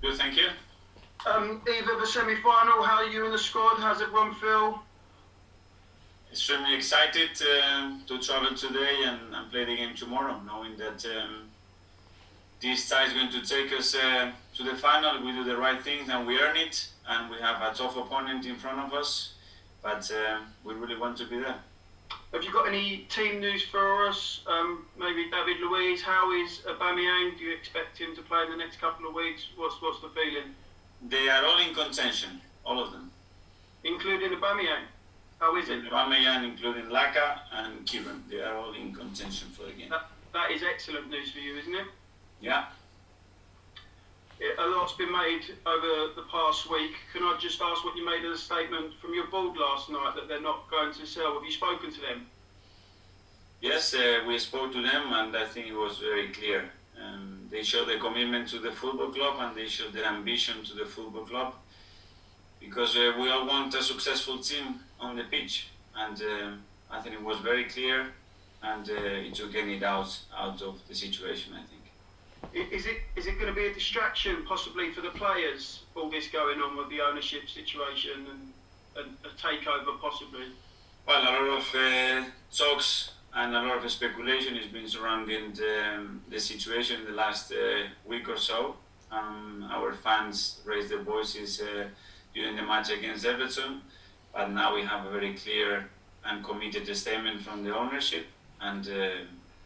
Good, thank you. Either the semi-final, how are you and the squad? How's everyone feel? Extremely excited to travel today and play the game tomorrow, knowing that this tie is going to take us to the final. We do the right things and we earn it, and we have a tough opponent in front of us, but we really want to be there. Have you got any team news for us? Maybe David Luiz, how is Aubameyang? Do you expect him to play in the next couple of weeks? What's the feeling? They are all in contention, all of them. Including Aubameyang? How is it? Aubameyang, including Lacazette and Kieran, they are all in contention for the game. That is excellent news for you, isn't it? Yeah. A lot's been made over the past week. Can I just ask what you made of the statement from your board last night that they're not going to sell? Have you spoken to them? Yes, we spoke to them, and I think it was very clear. They showed their commitment to the football club and they showed their ambition to the football club, because we all want a successful team on the pitch, and I think it was very clear, and it took any doubts out of the situation, I think. Is it going to be a distraction possibly for the players, all this going on with the ownership situation and a takeover possibly? Well, a lot of talks and a lot of speculation has been surrounding the situation in the last week or so. Our fans raised their voices during the match against Everton, but now we have a very clear and committed statement from the ownership, and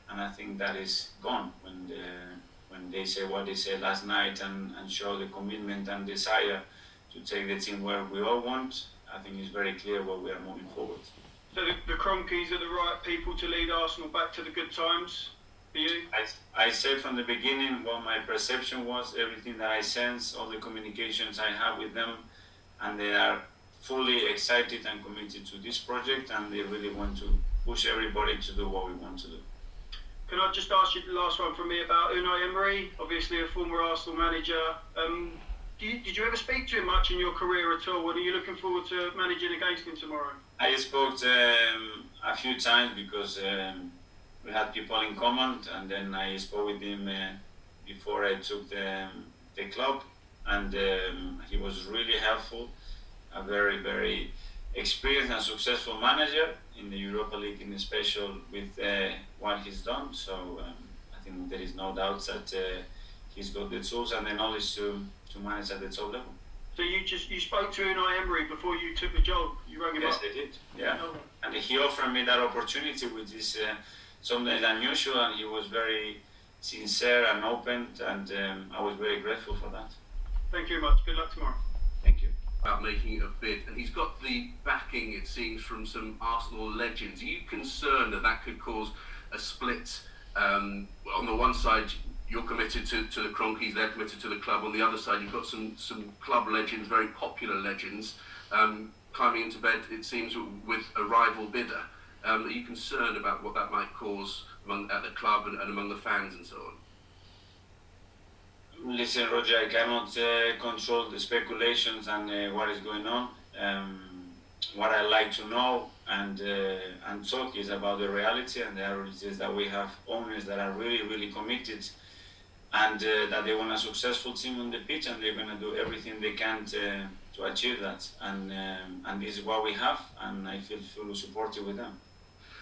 I think that is gone when they say what they said last night and show the commitment and desire to take the team where we all want. I think it's very clear where we are moving forward. So the Kroenkes are the right people to lead Arsenal back to the good times for you? I said from the beginning what my perception was, everything that I sense, all the communications I have with them, and they are fully excited and committed to this project, and they really want to push everybody to do what we want to do. Can I just ask you the last one from me about Unai Emery, obviously a former Arsenal manager. Did you ever speak to him much in your career at all? Are you looking forward to managing against him tomorrow? I spoke a few times because we had people in common, and then I spoke with him before I took the club, and he was really helpful, a very, very experienced and successful manager in the Europa League, in special with what he's done. So I think there is no doubt that he's got the tools and the knowledge to manage at the top level. So you spoke to Unai Emery before you took the job? You rang him up? Yes, I did. Yeah, and he offered me that opportunity, which is something unusual, and he was very sincere and open, and I was very grateful for that. Thank you very much. Good luck tomorrow. Thank you. About making a bid, and he's got the backing, it seems, from some Arsenal legends. Are you concerned that could cause a split? On the one side, you're committed to the Kroenkes, they're committed to the club. On the other side, you've got some club legends, very popular legends, climbing into bed, it seems, with a rival bidder. Are you concerned about what that might cause at the club and among the fans and so on? Listen, Roger, I cannot control the speculations and what is going on. What I like to know and talk is about the reality, and the reality is that we have owners that are really, really committed, and that they want a successful team on the pitch, and they're going to do everything they can to achieve that. And this is what we have, and I feel fully supportive with them.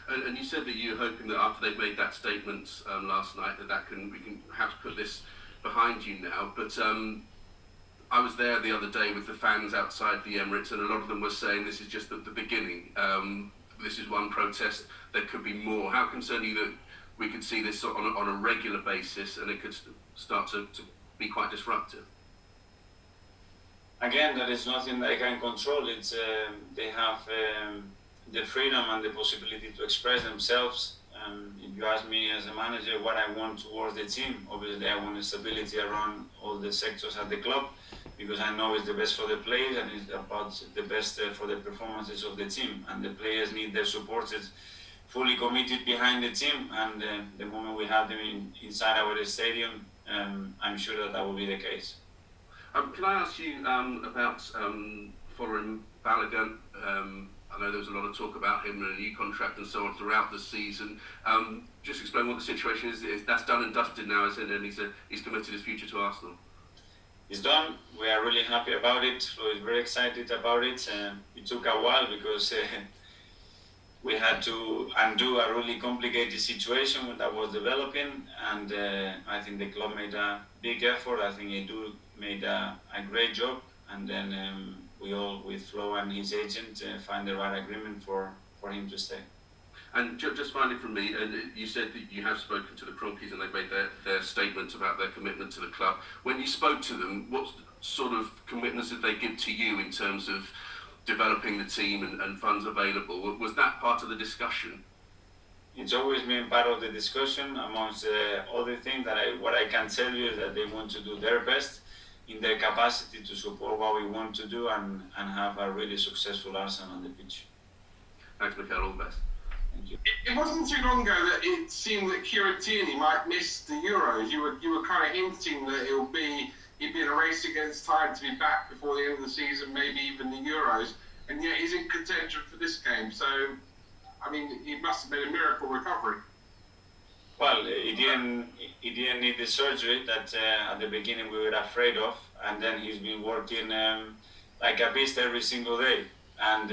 And you said that you're hoping that after they've made that statement last night, we can perhaps put this behind you now. But I was there the other day with the fans outside the Emirates, and a lot of them were saying this is just the beginning. This is one protest, there could be more. How concerned are you that we could see this on a regular basis and it could start to be quite disruptive? Again, that is nothing that I can control. It's they have the freedom and the possibility to express themselves. If you ask me as a manager what I want towards the team, obviously I want stability around all the sectors at the club, because I know it's the best for the players and it's about the best for the performances of the team. And the players need their supporters fully committed behind the team, and the moment we have them inside our stadium, I'm sure that will be the case. Can I ask you about following Balogun? I know there was a lot of talk about him and a new contract and so on throughout the season. Just explain what the situation is. That's done and dusted now, isn't it? And he's committed his future to Arsenal. it's done. We are really happy about it. Flo is very excited about it. It took a while because we had to undo a really complicated situation that was developing, and I think the club made a big effort. I think Edu made a great job, and then we all, with Flo and his agent, find the right agreement for him to stay. And just finally from me, you said that you have spoken to the Cronkies and they've made their statement about their commitment to the club. When you spoke to them, what sort of commitments did they give to you in terms of developing the team and funds available? Was that part of the discussion? It's always been part of the discussion. Amongst other things, what I can tell you is that they want to do their best in their capacity to support what we want to do and have a really successful Arsenal on the pitch. Thanks, Mikel. All the best. Thank you. It wasn't too long ago that it seemed that Kieran Tieney might miss the Euros. You were kind of hinting that he'd be in a race against time to be back before the end of the season, maybe even the Euros, and yet he's in contention for this game. So, I mean, he must have made a miracle recovery. Well, he didn't need the surgery that at the beginning we were afraid of, and then he's been working like a beast every single day. And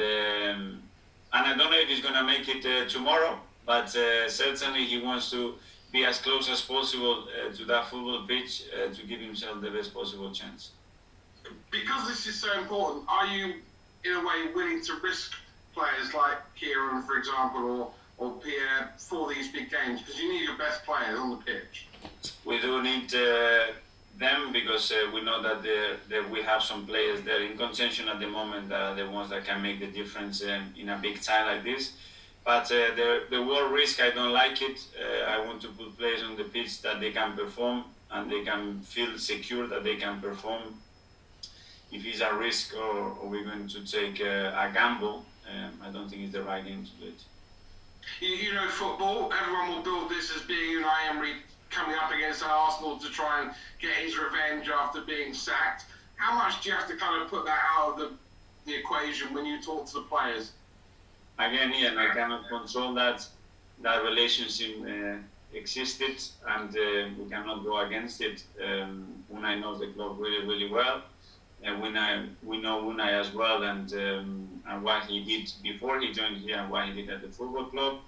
I don't know if he's going to make it tomorrow, but certainly he wants to be as close as possible to that football pitch to give himself the best possible chance. Because this is so important, are you, in a way, willing to risk players like Kieran, for example, or Pierre for these big games? Because you need your best players on the pitch. We do need them because we know that we have some players there in contention at the moment that are the ones that can make the difference in a big tie like this. But the word risk, I don't like it. I want to put players on the pitch that they can perform and they can feel secure that they can perform. If it's a risk or we're going to take a gamble, I don't think it's the right game to do it. You know football, everyone will build this as being Unai Emery coming up against Arsenal to try and get his revenge after being sacked. How much do you have to kind of put that out of the equation when you talk to the players? Again, Ian, I cannot control that relationship existed, and we cannot go against it. Unai knows the club really, really well, and we know Unai as well, and what he did before he joined here and what he did at the football club,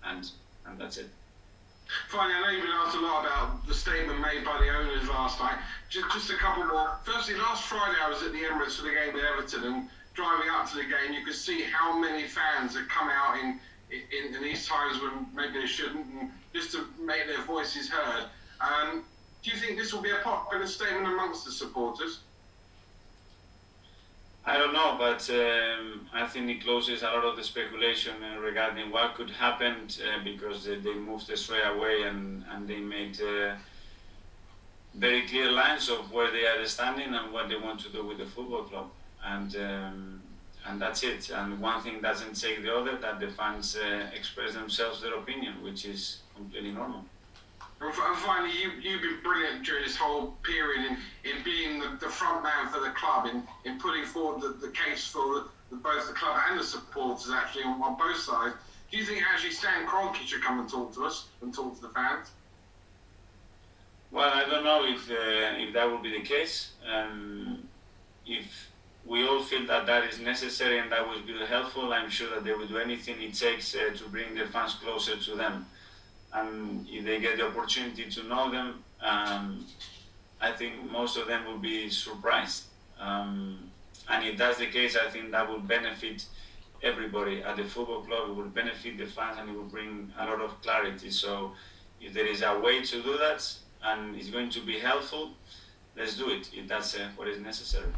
and that's it. Finally, I know you've been asked a lot about the statement made by the owners last night. Just a couple more. Firstly, last Friday I was at the Emirates for the game with Everton, and driving up to the game, you could see how many fans had come out in these times when maybe they shouldn't, and just to make their voices heard. Do you think this will be a popular statement amongst the supporters? I don't know, but I think it closes a lot of the speculation regarding what could happen because they moved straight away and they made very clear lines of where they are standing and what they want to do with the football club. And that's it. And one thing doesn't take the other, that the fans express themselves their opinion, which is completely normal. And finally, you've been brilliant during this whole period in being the front man for the club, in putting forward the case for both the club and the supporters, actually, on both sides. Do you think actually Stan Kroenke should come and talk to us and talk to the fans? Well, I don't know if that would be the case. If we all feel that is necessary and that would be helpful, I'm sure that they will do anything it takes to bring the fans closer to them. And if they get the opportunity to know them, I think most of them will be surprised. And if that's the case, I think that will benefit everybody at the football club. It will benefit the fans and it will bring a lot of clarity. So if there is a way to do that and it's going to be helpful, let's do it if that's what is necessary.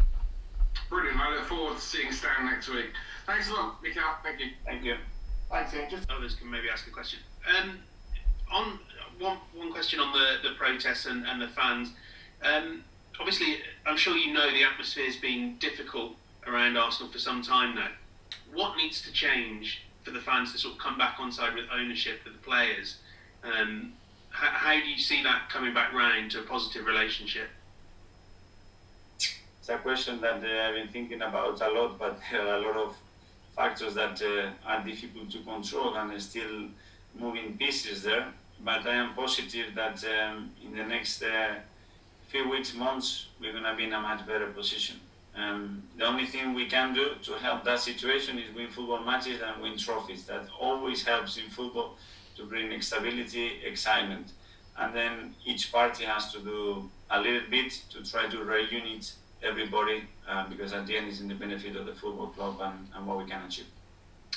Brilliant. I look forward to seeing Stan next week. Thanks a lot, Mikel. Thank you. Thank you. Thanks, Ian. Just others can maybe ask a question. On one question on the protests and the fans. Obviously, I'm sure you know the atmosphere's been difficult around Arsenal for some time now. What needs to change for the fans to sort of come back on side with ownership of the players? How do you see that coming back round to a positive relationship? It's a question that I've been thinking about a lot, but there are a lot of factors that are difficult to control and still moving pieces there. But I am positive that in the next 3 weeks, months, we're going to be in a much better position. The only thing we can do to help that situation is win football matches and win trophies. That always helps in football to bring stability, excitement. And then each party has to do a little bit to try to reunite everybody, because at the end it's in the benefit of the football club and what we can achieve.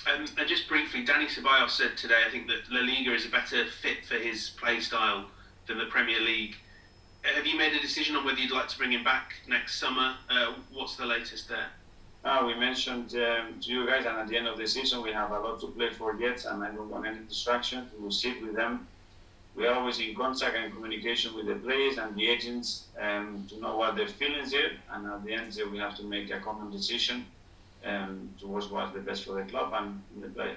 And just briefly, Dani Ceballos said today, I think that La Liga is a better fit for his play style than the Premier League. Have you made a decision on whether you'd like to bring him back next summer? What's the latest there? We mentioned to you guys, and at the end of the season we have a lot to play for yet, and I don't want any distraction. We will sit with them. We are always in contact and communication with the players and the agents to know what their feelings are, and at the end we have to make a common decision towards what's the best for the club and the player.